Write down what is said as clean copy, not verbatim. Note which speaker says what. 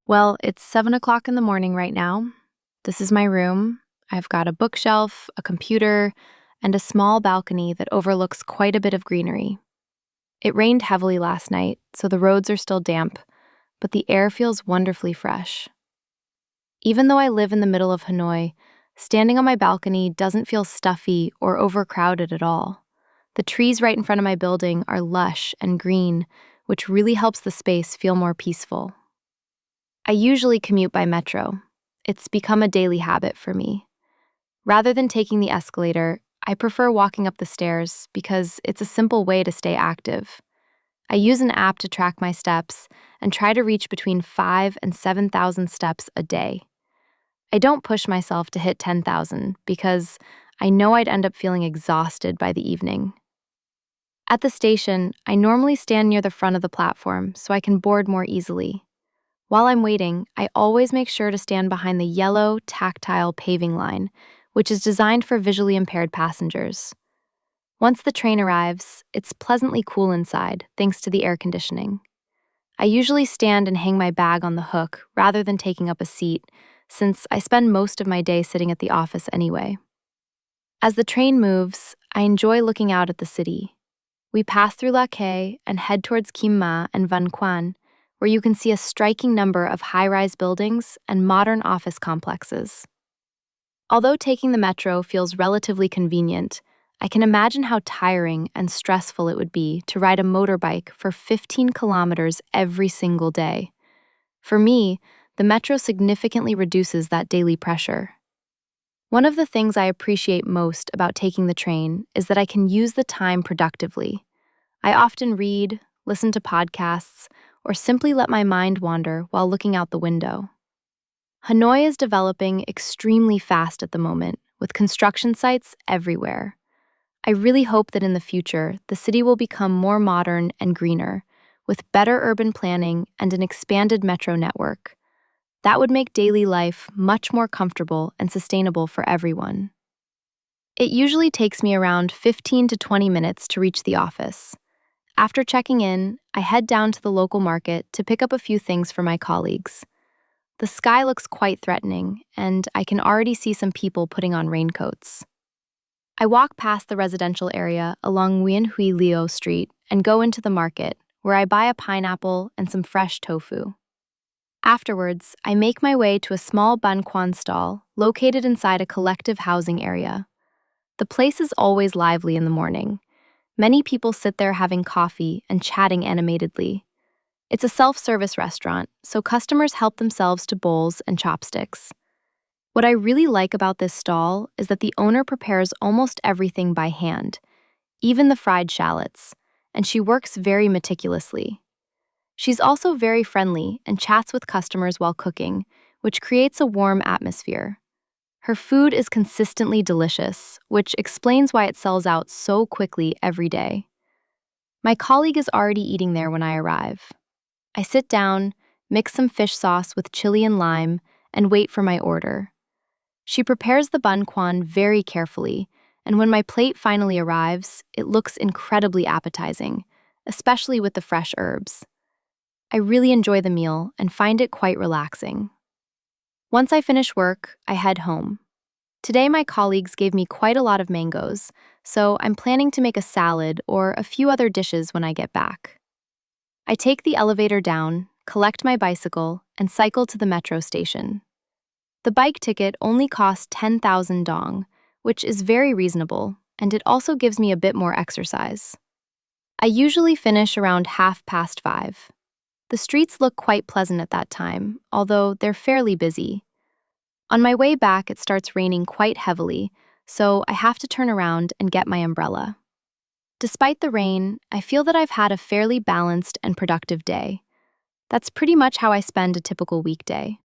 Speaker 1: Well, it's 7 o'clock in the morning right now. This is my room. I've got a bookshelf, a computer, and a small balcony that overlooks quite a bit of greenery. It rained heavily last night, so the roads are still damp, but the air feels wonderfully fresh. Even though I live in the middle of Hanoi, standing on my balcony doesn't feel stuffy or overcrowded at all. The trees right in front of my building are lush and green, which really helps the space feel more peaceful. I usually commute by metro. It's become a daily habit for me. Rather than taking the escalator, I prefer walking up the stairs because it's a simple way to stay active. I use an app to track my steps and try to reach between 5 and 7,000 steps a day. I don't push myself to hit 10,000 because I know I'd end up feeling exhausted by the evening. At the station, I normally stand near the front of the platform so I can board more easily. While I'm waiting, I always make sure to stand behind the yellow, tactile paving line, which is designed for visually impaired passengers. Once the train arrives, it's pleasantly cool inside, thanks to the air conditioning. I usually stand and hang my bag on the hook rather than taking up a seat, since I spend most of my day sitting at the office anyway. As the train moves, I enjoy looking out at the city. We pass through La Quai and head towards Kim Ma and Van Quan, where you can see a striking number of high-rise buildings and modern office complexes. Although taking the metro feels relatively convenient, I can imagine how tiring and stressful it would be to ride a motorbike for 15 kilometers every single day. For me, the metro significantly reduces that daily pressure. One of the things I appreciate most about taking the train is that I can use the time productively. I often read, listen to podcasts, or simply let my mind wander while looking out the window. Hanoi is developing extremely fast at the moment, with construction sites everywhere. I really hope that in the future, the city will become more modern and greener, with better urban planning and an expanded metro network. That would make daily life much more comfortable and sustainable for everyone. It usually takes me around 15 to 20 minutes to reach the office. After checking in, I head down to the local market to pick up a few things for my colleagues. The sky looks quite threatening, and I can already see some people putting on raincoats. I walk past the residential area along Nguyen Huy Leo Street and go into the market, where I buy a pineapple and some fresh tofu. Afterwards, I make my way to a small Ban Quan stall located inside a collective housing area. The place is always lively in the morning. Many people sit there having coffee and chatting animatedly. It's a self-service restaurant, so customers help themselves to bowls and chopsticks. What I really like about this stall is that the owner prepares almost everything by hand, even the fried shallots, and she works very meticulously. She's also very friendly and chats with customers while cooking, which creates a warm atmosphere. Her food is consistently delicious, which explains why it sells out so quickly every day. My colleague is already eating there when I arrive. I sit down, mix some fish sauce with chili and lime, and wait for my order. She prepares the bun quan very carefully, and when my plate finally arrives, it looks incredibly appetizing, especially with the fresh herbs. I really enjoy the meal and find it quite relaxing. Once I finish work, I head home. Today, my colleagues gave me quite a lot of mangoes, so I'm planning to make a salad or a few other dishes when I get back. I take the elevator down, collect my bicycle, and cycle to the metro station. The bike ticket only costs 10,000 dong, which is very reasonable, and it also gives me a bit more exercise. I usually finish around 5:30. The streets look quite pleasant at that time, although they're fairly busy. On my way back, it starts raining quite heavily, so I have to turn around and get my umbrella. Despite the rain, I feel that I've had a fairly balanced and productive day. That's pretty much how I spend a typical weekday.